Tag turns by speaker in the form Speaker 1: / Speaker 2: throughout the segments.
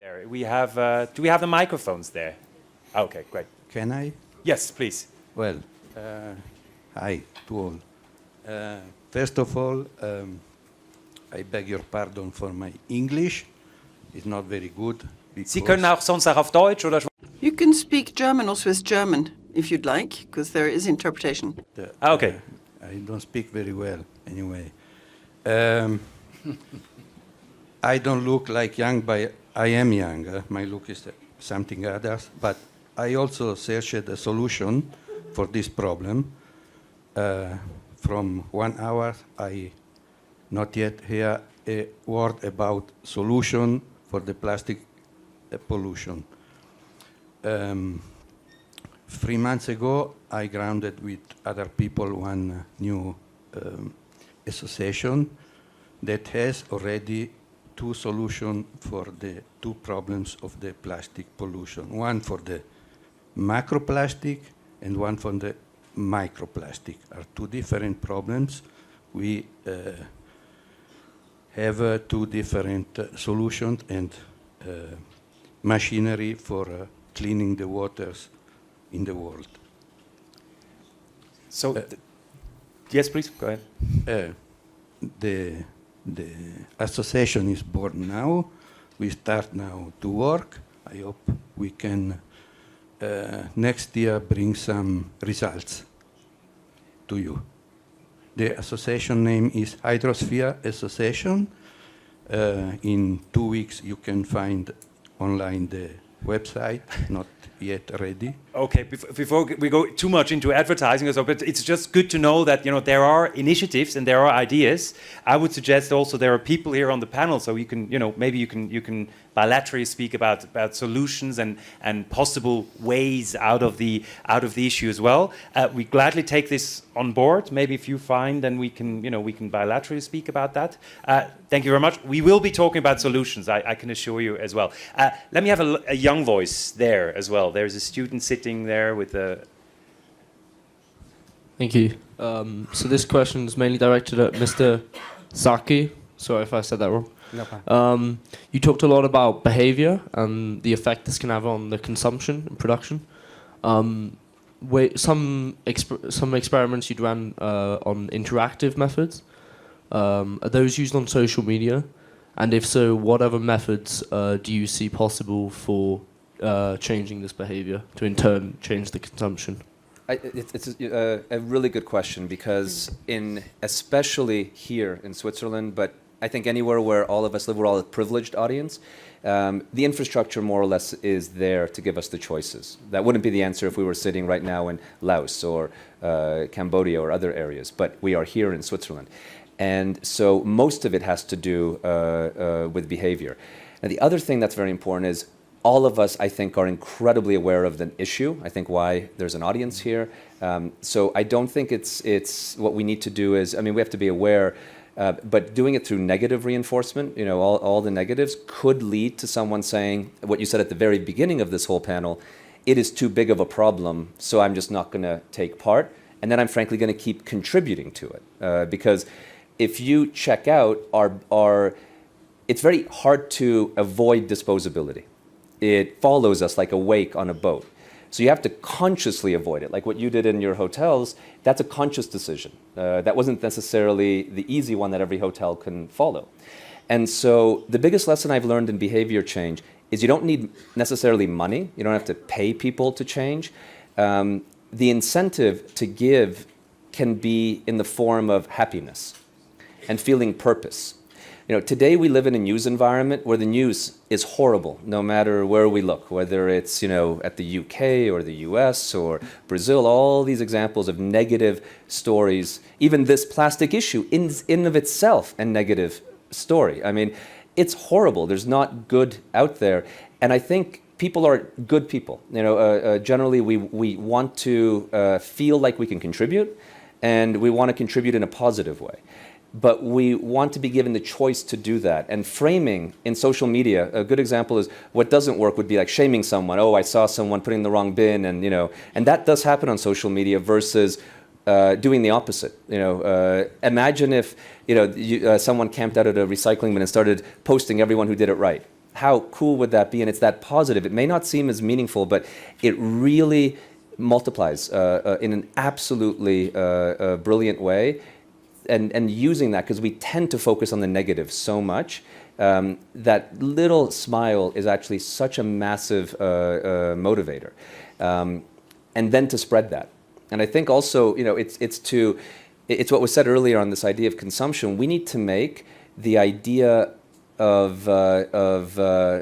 Speaker 1: There, we have, do we have the microphones there? Okay, great.
Speaker 2: Can I?
Speaker 1: Yes, please.
Speaker 2: Well, hi to all. First of all, I beg your pardon for my English. It's not very good.
Speaker 1: Sie können auch sonst auch auf Deutsch oder
Speaker 3: You can speak German or Swiss German if you'd like, because there is interpretation.
Speaker 1: okay.
Speaker 2: I don't speak very well, anyway. I don't look like young, but I am young. My look is something others. But I also searched a solution for this problem. From 1 hour, I not yet hear a word about solution for the plastic pollution. 3 months ago, I grounded with other people one new association that has already 2 solutions for the 2 problems of the plastic pollution. One for the macroplastic and one for the microplastic. Are 2 different problems. We have 2 different solutions and machinery for cleaning the waters in the world.
Speaker 1: So, yes, please, go ahead.
Speaker 2: The association is born now. We start now to work. I hope we can next year bring some results to you. The association name is Hydrosphere Association. In 2 weeks you can find online the website, not yet ready.
Speaker 1: Okay, before we go too much into advertising or so, but it's just good to know that there are initiatives and there are ideas. I would suggest also there are people here on the panel, so you can maybe you can bilaterally speak about solutions and possible ways out of the issue as well. We gladly take this on board. Maybe if you find, then we can bilaterally speak about that. Thank you very much. We will be talking about solutions. I can assure you as well. Let me have a young voice there as well. There's a student sitting there with a...
Speaker 4: Thank you. So this question is mainly directed at Mr. Szaky. Sorry if I said that wrong.
Speaker 1: No problem.
Speaker 4: You talked a lot about behavior and the effect this can have on the consumption and production. Some experiments you'd ran on interactive methods. Are those used on social media? And if so, what other methods do you see possible for changing this behavior to in turn change the consumption?
Speaker 5: It's a really good question because especially here in Switzerland, but I think anywhere where all of us live, we're all a privileged audience, the infrastructure more or less is there to give us the choices. That wouldn't be the answer if we were sitting right now in Laos or Cambodia or other areas, but we are here in Switzerland. And so most of it has to do with behavior. Now the other thing that's very important is all of us, I think, are incredibly aware of the issue. I think why there's an audience here. So I don't think it's what we need to do is, we have to be aware, but doing it through negative reinforcement, all the negatives could lead to someone saying, what you said at the very beginning of this whole panel, it is too big of a problem, so I'm just not going to take part. And then I'm frankly going to keep contributing to it. Because if you check out, it's very hard to avoid disposability. It follows us like a wake on a boat. So you have to consciously avoid it. Like what you did in your hotels, that's a conscious decision. That wasn't necessarily the easy one that every hotel can follow. And so the biggest lesson I've learned in behavior change is you don't need necessarily money. You don't have to pay people to change. The incentive to give can be in the form of happiness and feeling purpose. Today we live in a news environment where the news is horrible, no matter where we look, whether it's, at the UK or the US or Brazil, all these examples of negative stories, even this plastic issue in of itself a negative story. It's horrible. There's not good out there. And I think people are good people. Generally we want to feel like we can contribute, and we want to contribute in a positive way. But we want to be given the choice to do that. And framing in social media, a good example is what doesn't work would be like shaming someone. Oh, I saw someone putting the wrong bin, and that does happen on social media versus doing the opposite. Imagine if someone camped out at a recycling bin and started posting everyone who did it right. how cool would that be? And it's that positive. It may not seem as meaningful, but it really multiplies in an absolutely brilliant way. And using that, because we tend to focus on the negative so much, that little smile is actually such a massive motivator. And then to spread that. And I think also, it's what was said earlier on this idea of consumption. We need to make the idea of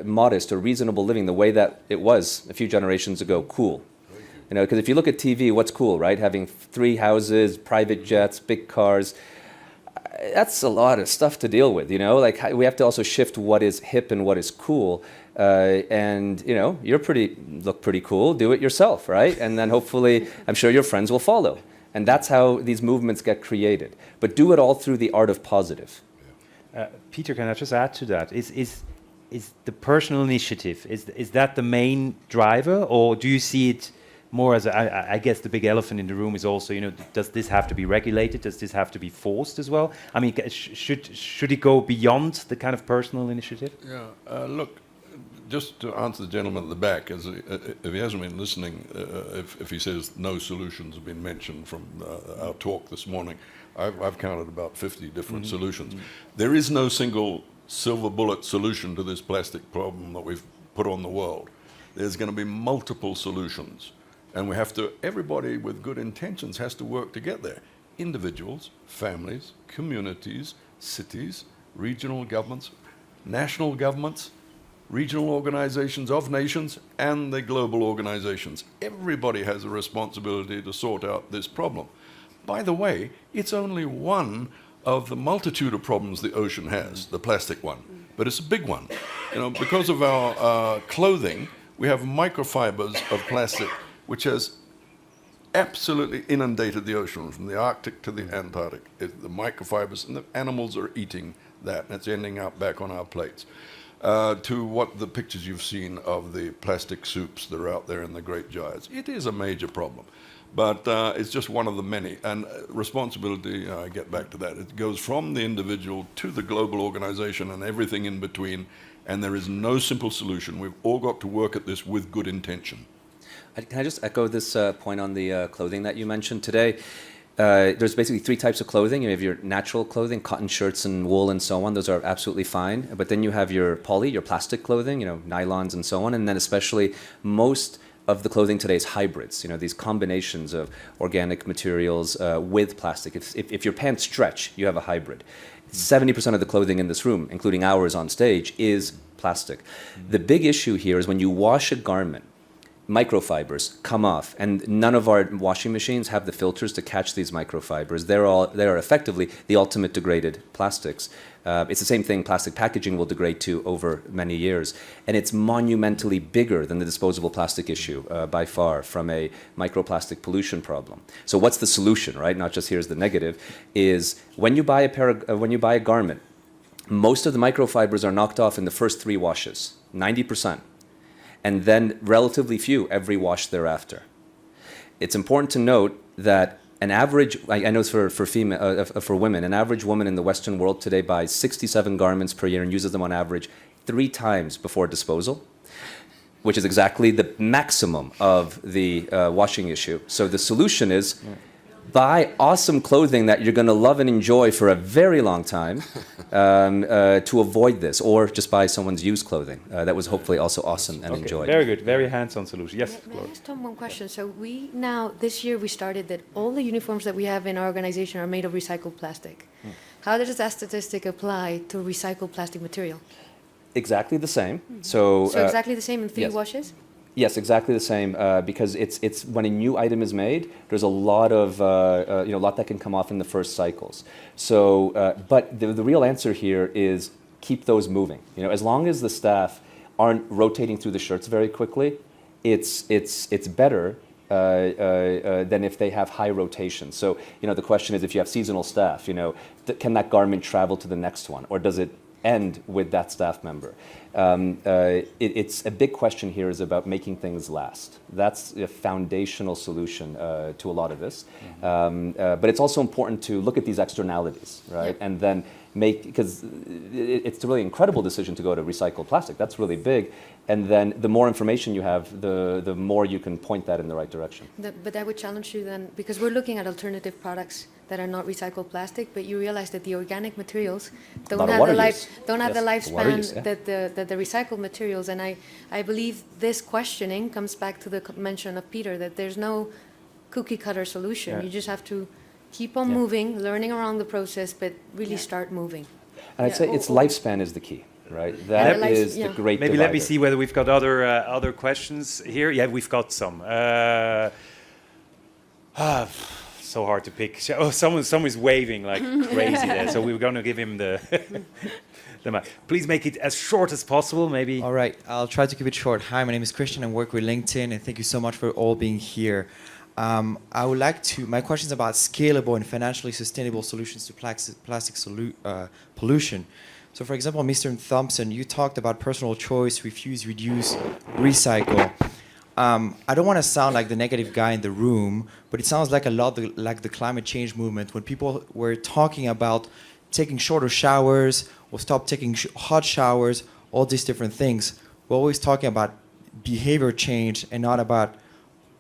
Speaker 5: modest or reasonable living the way that it was a few generations ago cool. Because if you look at TV, what's cool, right? Having 3 houses, private jets, big cars. That's a lot of stuff to deal with, Like we have to also shift what is hip and what is cool. And look pretty cool. Do it yourself, right? And then hopefully, I'm sure your friends will follow. And that's how these movements get created. But do it all through the art of positive.
Speaker 1: Peter, can I just add to that? Is the personal initiative, is that the main driver, or do you see it more as, I guess the big elephant in the room is also, does this have to be regulated? Does this have to be forced as well? I mean, should it go beyond the kind of personal initiative?
Speaker 6: Yeah, look, just to answer the gentleman at the back, if he hasn't been listening, if he says no solutions have been mentioned from our talk this morning, I've counted about 50 different solutions. There is no single silver bullet solution to this plastic problem that we've put on the world. There's going to be multiple solutions. And we have to, everybody with good intentions has to work to get there. Individuals, families, communities, cities, regional governments, national governments, regional organizations of nations, and the global organizations. Everybody has a responsibility to sort out this problem. By the way, it's only one of the multitude of problems the ocean has, the plastic one, but it's a big one. Because of our clothing, we have microfibers of plastic which has absolutely inundated the ocean, from the Arctic to the Antarctic. The microfibers, and the animals are eating that, and it's ending up back on our plates. To what the pictures you've seen of the plastic soups that are out there in the great jars. It is a major problem, but it's just one of the many. And responsibility, I get back to that, it goes from the individual to the global organization and everything in between, and there is no simple solution. We've all got to work at this with good intention.
Speaker 5: Can I just echo this point on the clothing that you mentioned today? There's basically 3 types of clothing. You have your natural clothing, cotton shirts and wool and so on. Those are absolutely fine. But then you have your your plastic clothing, nylons and so on. And then especially most of the clothing today is hybrids, these combinations of organic materials with plastic. If your pants stretch, you have a hybrid. 70% of the clothing in this room, including ours on stage, is plastic. The big issue here is when you wash a garment, microfibers come off, and none of our washing machines have the filters to catch these microfibers. They are effectively the ultimate degraded plastics. It's the same thing plastic packaging will degrade to over many years, and it's monumentally bigger than the disposable plastic issue by far from a microplastic pollution problem. So what's the solution, right? Not just here's the negative, is when you buy a garment, most of the microfibers are knocked off in the first 3 washes, 90%. And then relatively few every wash thereafter. It's important to note that an average, I know it's for women, an average woman in the Western world today buys 67 garments per year and uses them on average 3 times before disposal, which is exactly the maximum of the washing issue. So the solution is buy awesome clothing that you're going to love and enjoy for a very long time to avoid this, or just buy someone's used clothing that was hopefully also awesome and enjoyed.
Speaker 1: Very good, very hands-on solution. Yes,
Speaker 7: May I
Speaker 1: Gloria.
Speaker 7: ask Tom one question? So this year we started that all the uniforms that we have in our organization are made of recycled plastic. How does that statistic apply to recycled plastic material?
Speaker 5: Exactly the same. So
Speaker 7: Exactly the same in 3
Speaker 5: yes.
Speaker 7: washes?
Speaker 5: Yes, exactly the same. Because it's when a new item is made, there's a lot of lot that can come off in the first cycles. So, but the real answer here is keep those moving. As long as the staff aren't rotating through the shirts very quickly, it's better than if they have high rotation. So, the question is, if you have seasonal staff, can that garment travel to the next one, or does it end with that staff member? It's a big question here is about making things last. That's a foundational solution to a lot of this. But it's also important to look at these externalities, right?
Speaker 7: Yeah.
Speaker 5: And then because it's a really incredible decision to go to recycled plastic. That's really big. And then the more information you have, the more you can point that in the right direction.
Speaker 7: But I would challenge you then, because we're looking at alternative products that are not recycled plastic, but you realize that the organic materials don't
Speaker 5: Lot of
Speaker 7: have
Speaker 5: water
Speaker 7: the
Speaker 5: use.
Speaker 7: don't have the
Speaker 5: Yes, water
Speaker 7: lifespan
Speaker 5: use, yeah.
Speaker 7: that the recycled materials. And I believe this questioning comes back to the mention of Peter, that there's no cookie cutter solution.
Speaker 1: Yeah.
Speaker 7: You just have to keep on
Speaker 5: Yeah.
Speaker 7: moving, learning around the process, but really start moving.
Speaker 5: And I'd say its lifespan is the key, right? That
Speaker 7: the life-
Speaker 5: is
Speaker 7: yeah.
Speaker 5: the great
Speaker 1: Maybe let me
Speaker 5: divider.
Speaker 1: see whether we've got other questions here. Yeah, we've got some. So hard to pick. Oh, someone's waving like crazy there. So we were going to give him the the mic. Please make it as short as possible. Maybe.
Speaker 8: All right, I'll try to keep it short. Hi, my name is Christian. I work with LinkedIn, and thank you so much for all being here. I would like to. My question is about scalable and financially sustainable solutions to plastic pollution. So, for example, Mr. Thomson, you talked about personal choice, refuse, reduce, recycle. I don't want to sound like the negative guy in the room, but it sounds like a lot like the climate change movement when people were talking about taking shorter showers or stop taking hot showers, all these different things. We're always talking about behavior change and not about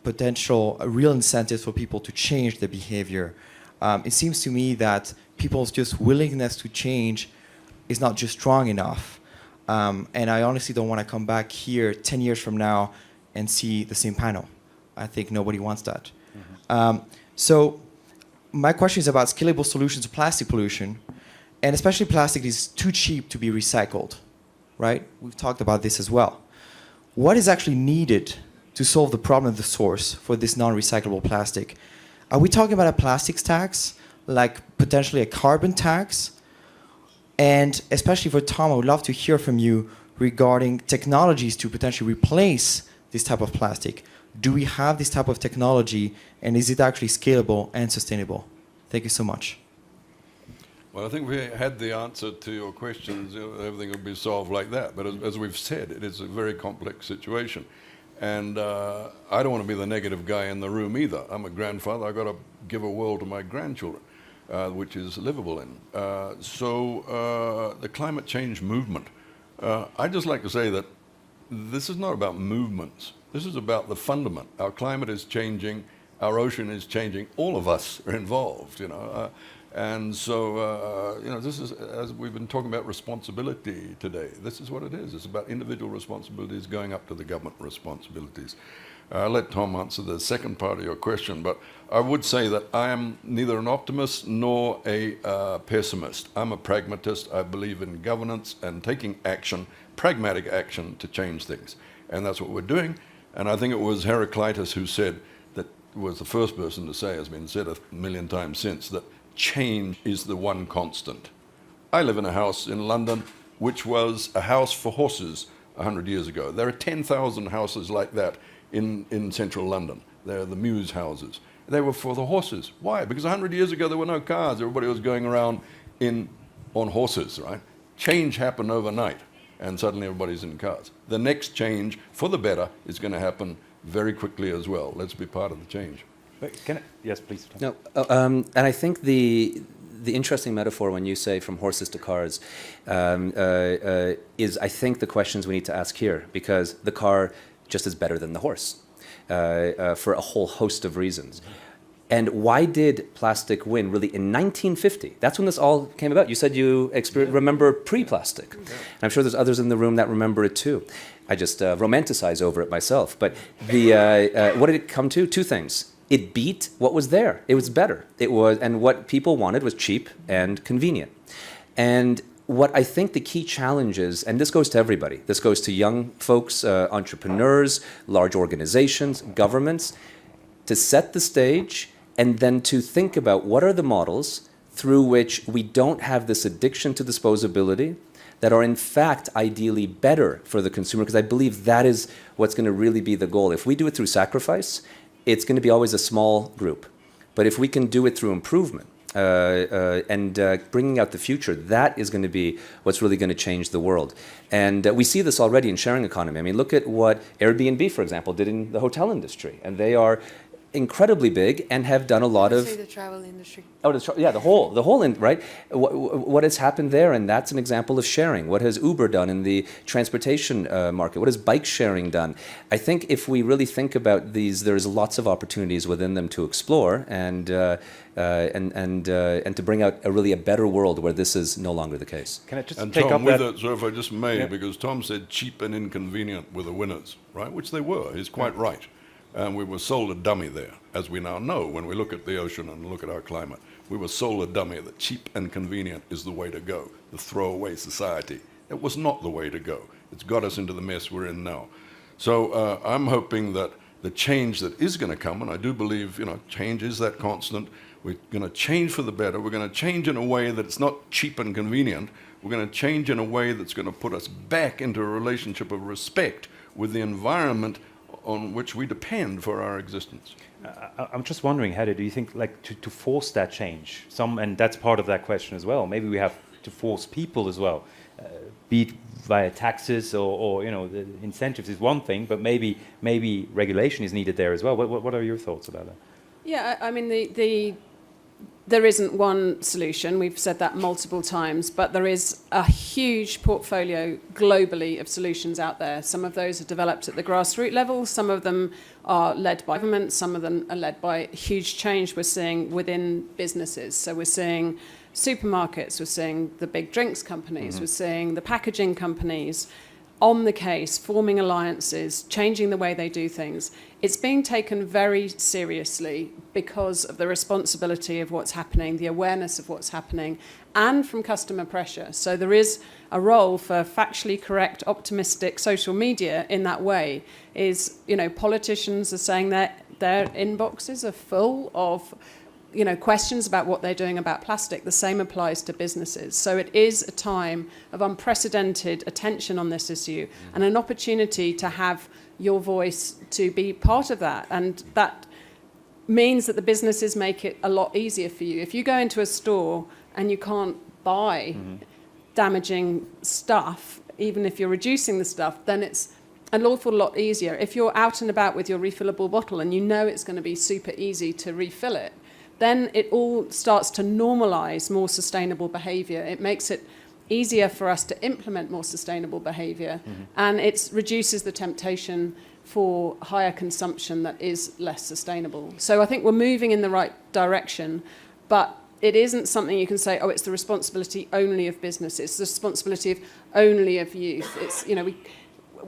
Speaker 8: potential real incentives for people to change their behavior. It seems to me that people's just willingness to change is not just strong enough. And I honestly don't want to come back here 10 years from now and see the same panel. I think nobody wants that. So my question is about scalable solutions to plastic pollution, and especially plastic is too cheap to be recycled, right? We've talked about this as well. What is actually needed to solve the problem at the source for this non-recyclable plastic? Are we talking about a plastics tax, like potentially a carbon tax? And especially for Tom, I would love to hear from you regarding technologies to potentially replace this type of plastic. Do we have this type of technology, and is it actually scalable and sustainable? Thank you so much.
Speaker 6: Well, I think we had the answer to your questions. Everything would be solved like that. But as we've said, it is a very complex situation. And I don't want to be the negative guy in the room either. I'm a grandfather. I've got to give a world to my grandchildren, which is livable in. So the climate change movement, I'd just like to say that this is not about movements. This is about the fundament. Our climate is changing. Our ocean is changing. All of us are involved, you know. And so, you know, this is, as we've been talking about responsibility today, this is what it is. It's about individual responsibilities going up to the government responsibilities. I'll let Tom answer the second part of your question, but I would say that I am neither an optimist nor a pessimist. I'm a pragmatist. I believe in governance and taking action, pragmatic action to change things. And that's what we're doing. And I think it was Heraclitus who said, that was the first person to say, has been said a million times since, that change is the one constant. I live in a house in London which was a house for horses 100 years ago. There are 10,000 houses like that in central London. They're the Mews houses. They were for the horses. Why? Because 100 years ago there were no cars. Everybody was going around on horses, right? Change happened overnight, and suddenly everybody's in cars. The next change, for the better, is going to happen very quickly as well. Let's be part of the change.
Speaker 1: Yes, please.
Speaker 5: No, and I think the interesting metaphor when you say from horses to cars is, I think, the questions we need to ask here, because the car just is better than the horse for a whole host of reasons. And why did plastic win really in 1950? That's when this all came about. You said you remember pre-plastic. And I'm sure there's others in the room that remember it too. I just romanticize over it myself. But what did it come to? Two things. It beat what was there. It was better. And what people wanted was cheap and convenient. And what I think the key challenge is, and this goes to everybody, this goes to young folks, entrepreneurs, large organizations, governments, to set the stage and then to think about what are the models through which we don't have this addiction to disposability, that are in fact ideally better for the consumer, because I believe that is what's going to really be the goal. If we do it through sacrifice, it's going to be always a small group. But if we can do it through improvement and bringing out the future, that is going to be what's really going to change the world. And we see this already in sharing economy. I mean, look at what Airbnb, for example, did in the hotel industry. And they are incredibly big and have done a lot of.
Speaker 7: Say the travel industry.
Speaker 5: Oh, the whole, right? What has happened there, and that's an example of sharing. What has Uber done in the transportation market? What has bike sharing done? I think if we really think about these, there's lots of opportunities within them to explore and to bring out a better world where this is no longer the case.
Speaker 1: Can I just
Speaker 6: And
Speaker 1: take
Speaker 6: Tom,
Speaker 1: up
Speaker 6: with
Speaker 1: that?
Speaker 6: it, so if I just may,
Speaker 1: Yeah.
Speaker 6: because Tom said cheap and inconvenient were the winners, right? Which they were. He's quite right. And we were sold a dummy there, as we now know when we look at the ocean and look at our climate. We were sold a dummy that cheap and convenient is the way to go, the throwaway society. It was not the way to go. It's got us into the mess we're in now. So I'm hoping that the change that is going to come, and I do believe, change is that constant. We're going to change for the better. We're going to change in a way that it's not cheap and convenient. We're going to change in a way that's going to put us back into a relationship of respect with the environment on which we depend for our existence.
Speaker 1: I'm just wondering, Heather, do you think to force that change? And that's part of that question as well. Maybe we have to force people as well, be it via taxes or the incentives is one thing, but maybe regulation is needed there as well. What are your thoughts about that?
Speaker 9: Yeah, I mean, there isn't one solution. We've said that multiple times, but there is a huge portfolio globally of solutions out there. Some of those are developed at the grassroots level. Some of them are led by government. Some of them are led by huge change we're seeing within businesses. So we're seeing supermarkets, we're seeing the big drinks companies, we're seeing the packaging companies on the case, forming alliances, changing the way they do things. It's being taken very seriously because of the responsibility of what's happening, the awareness of what's happening, and from customer pressure. So there is a role for factually correct, optimistic social media in that way. Politicians are saying that their inboxes are full of questions about what they're doing about plastic. The same applies to businesses. So it is a time of unprecedented attention on this issue and an opportunity to have your voice to be part of that. And that means that the businesses make it a lot easier for you. If you go into a store and you can't buy damaging stuff, even if you're reducing the stuff, then it's an awful lot easier. If you're out and about with your refillable bottle and you know it's going to be super easy to refill it, then it all starts to normalize more sustainable behavior. It makes it easier for us to implement more sustainable behavior, and it reduces the temptation for higher consumption that is less sustainable. So I think we're moving in the right direction, but it isn't something you can say, oh, it's the responsibility only of business, it's the responsibility of only of youth.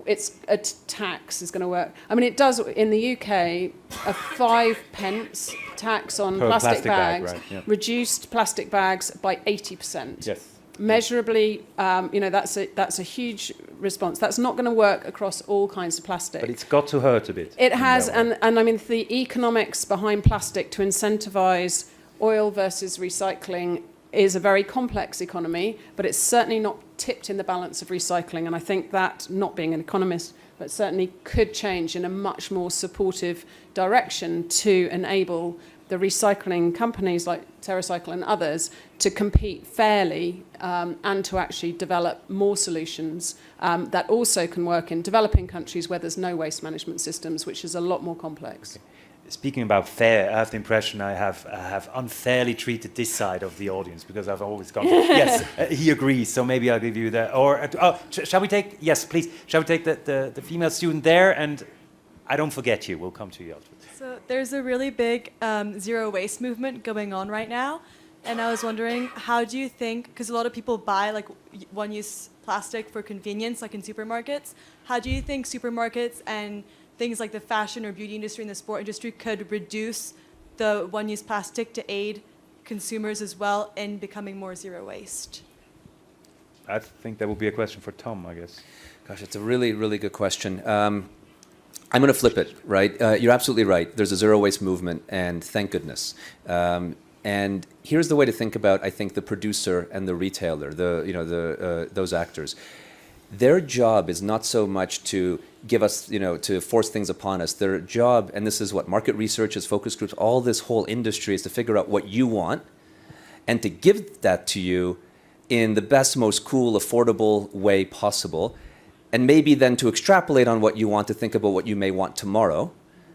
Speaker 9: It's a tax is going to work. I mean, it does in the UK. A 5p tax on
Speaker 1: Per
Speaker 9: plastic bags
Speaker 1: right, yeah.
Speaker 9: reduced plastic bags by 80%.
Speaker 1: Yes.
Speaker 9: Measurably, that's a huge response. That's not going to work across all kinds of plastic.
Speaker 1: But it's got to hurt a bit.
Speaker 9: It has, and I mean, the economics behind plastic to incentivize oil versus recycling is a very complex economy, but it's certainly not tipped in the balance of recycling. And I think that, not being an economist, but certainly could change in a much more supportive direction to enable the recycling companies like TerraCycle and others to compete fairly and to actually develop more solutions that also can work in developing countries where there's no waste management systems, which is a lot more complex.
Speaker 1: Okay. Speaking about fair, I have the impression I have unfairly treated this side of the audience because I've always gone, yes, he agrees, so maybe I'll give you that. Or, shall we take, yes, please, shall we take the female student there, and I don't forget you, we'll come to you afterwards.
Speaker 10: So there's a really big zero waste movement going on right now, and I was wondering, how do you think, because a lot of people buy like one-use plastic for convenience, like in supermarkets, how do you think supermarkets and things like the fashion or beauty industry and the sport industry could reduce the one-use plastic to aid consumers as well in becoming more zero waste?
Speaker 1: I think that would be a question for Tom, I guess.
Speaker 5: Gosh, it's a really, really good question. I'm going to flip it, right? You're absolutely right. There's a zero waste movement, and thank goodness. And here's the way to think about, I think, the producer and the retailer, those actors. Their job is not so much to give us, to force things upon us. Their job, and this is what market research is, focus groups, all this whole industry is to figure out what you want and to give that to you in the best, most cool, affordable way possible. And maybe then to extrapolate on what you want, to think about what you may want tomorrow.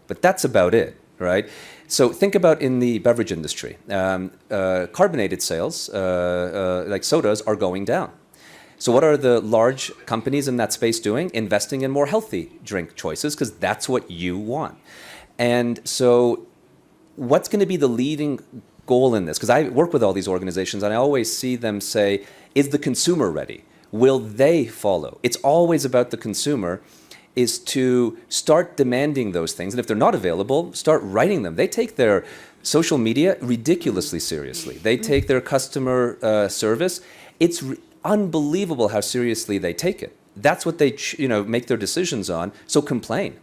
Speaker 5: But that's about it. right? So think about in the beverage industry. Carbonated sales, like sodas, are going down. So what are the large companies in that space doing? Investing in more healthy drink choices, because that's what you want. And so what's going to be the leading goal in this? Because I work with all these organizations, and I always see them say, is the consumer ready? Will they follow? It's always about the consumer, is to start demanding those things. And if they're not available, start writing them. They take their social media ridiculously seriously. They take their customer service. It's unbelievable how seriously they take it. That's what they make their decisions on. So complain.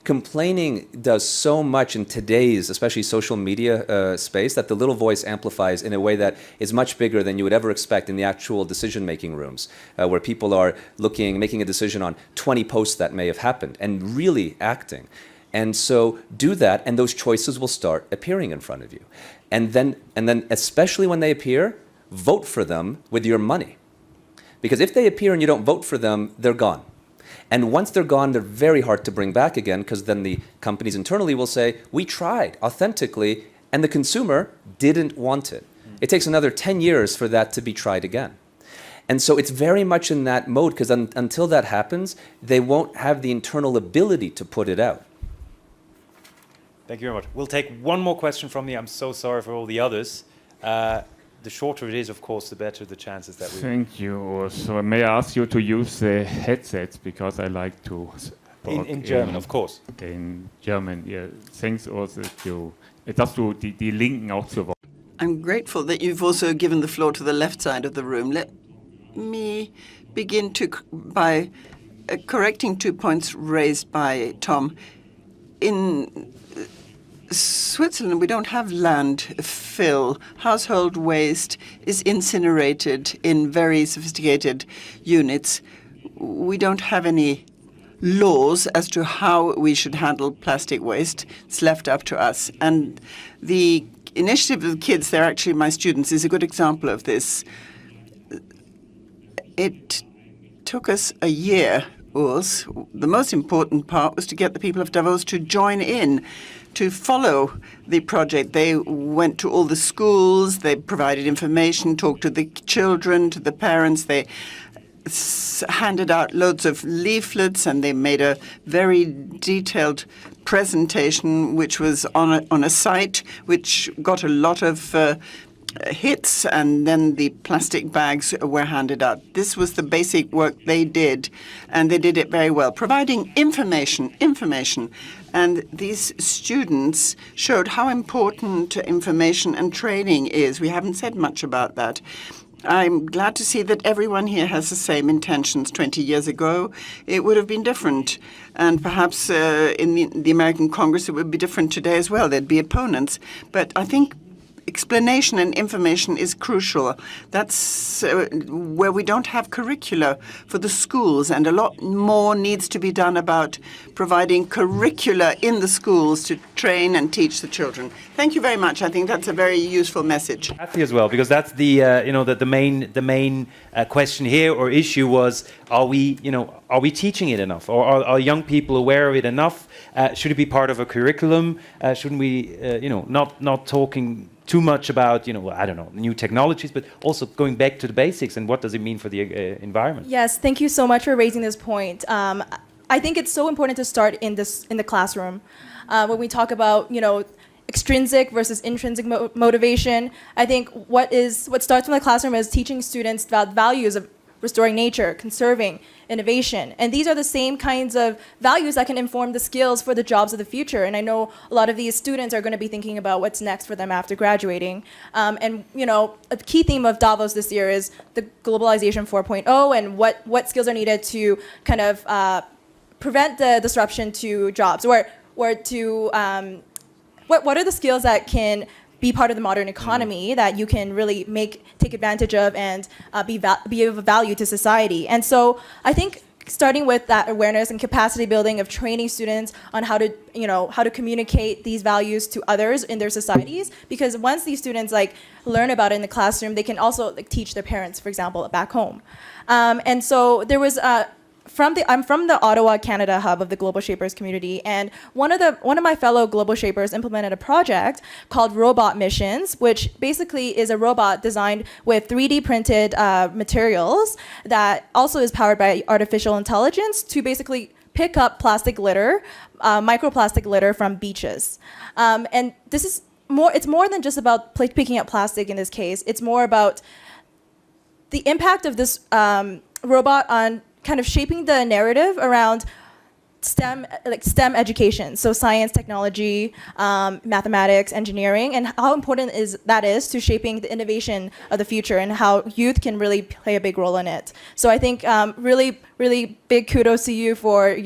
Speaker 5: Complaining does so much in today's, especially social media space, that the little voice amplifies in a way that is much bigger than you would ever expect in the actual decision-making rooms, where people are making a decision on 20 posts that may have happened and really acting. And so do that, and those choices will start appearing in front of you. And then especially when they appear, vote for them with your money. Because if they appear and you don't vote for them, they're gone. And once they're gone, they're very hard to bring back again, because then the companies internally will say, we tried authentically, and the consumer didn't want it. It takes another 10 years for that to be tried again. And so it's very much in that mode, because until that happens, they won't have the internal ability to put it out.
Speaker 1: Thank you very much. We'll take one more question from you. I'm so sorry for all the others. The shorter it is, of course, the better the chances that we...
Speaker 11: Thank you. So may I ask you to use the headsets, because I like to talk
Speaker 1: in German, of course.
Speaker 11: In German, yeah. Thanks also dass du die Linken auch zur Wort.
Speaker 3: I'm grateful that you've also given the floor to the left side of the room. Let me begin by correcting 2 points raised by Tom. In Switzerland, we don't have landfill. Household waste is incinerated in very sophisticated units. We don't have any laws as to how we should handle plastic waste. It's left up to us. And the initiative of the kids, they're actually my students, is a good example of this. It took us a year, Urs. The most important part was to get the people of Davos to join in, to follow the project. They went to all the schools, they provided information, talked to the children, to the parents. They handed out loads of leaflets, and they made a very detailed presentation, which was on a site which got a lot of hits, and then the plastic bags were handed out. This was the basic work they did, and they did it very well, providing information. And these students showed how important information and training is. We haven't said much about that. I'm glad to see that everyone here has the same intentions. 20 years ago, it would have been different. And perhaps in the American Congress, it would be different today as well. There'd be opponents. But I think explanation and information is crucial. That's where we don't have curricula for the schools, and a lot more needs to be done about providing curricula in the schools to train and teach the children. Thank you very much. I think that's a very useful message.
Speaker 1: Cathy as well, because that's the the main question here or issue was: are we teaching it enough, or are young people aware of it enough? Should it be part of a curriculum? Shouldn't we not talking too much about, I don't know, new technologies, but also going back to the basics and what does it mean for the environment?
Speaker 10: Yes, thank you so much for raising this point. I think it's so important to start in the classroom. When we talk about, extrinsic versus intrinsic motivation, I think what starts in the classroom is teaching students about values of restoring nature, conserving, innovation. And these are the same kinds of values that can inform the skills for the jobs of the future. And I know a lot of these students are going to be thinking about what's next for them after graduating. And a key theme of Davos this year is the globalization 4.0 and what skills are needed to kind of prevent the disruption to jobs, or to what are the skills that can be part of the modern economy that you can really take advantage of and be of value to society. And so I think starting with that awareness and capacity building of training students on how to communicate these values to others in their societies, because once these students learn about it in the classroom, they can also teach their parents, for example, back home. And so there was I'm from the Ottawa, Canada hub of the Global Shapers community, and one of my fellow Global Shapers implemented a project called Robot Missions, which basically is a robot designed with 3D printed materials that also is powered by artificial intelligence to basically pick up plastic litter, microplastic litter from beaches. And this is it's more than just about picking up plastic in this case. It's more about the impact of this robot on kind of shaping the narrative around STEM education, so science, technology, mathematics, engineering, and how important that is to shaping the innovation of the future and how youth can really play a big role in it. So I think really big kudos to you for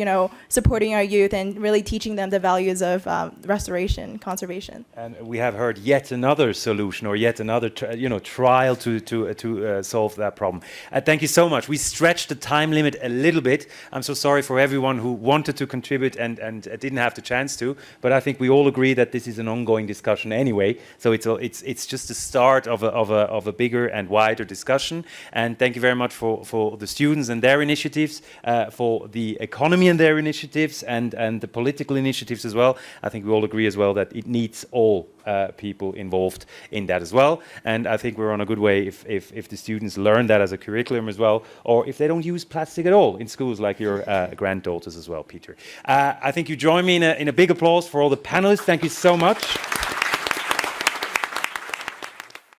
Speaker 10: supporting our youth and really teaching them the values of restoration, conservation.
Speaker 1: And we have heard yet another solution or yet another trial to solve that problem. Thank you so much. We stretched the time limit a little bit. I'm so sorry for everyone who wanted to contribute and didn't have the chance to, but I think we all agree that this is an ongoing discussion anyway. So it's just the start of a bigger and wider discussion. And thank you very much for the students and their initiatives, for the economy and their initiatives, and the political initiatives as well. I think we all agree as well that it needs all people involved in that as well. And I think we're on a good way if the students learn that as a curriculum as well, or if they don't use plastic at all in schools like your granddaughters as well, Peter. I think you join me in a big applause for all the panelists. Thank you so much.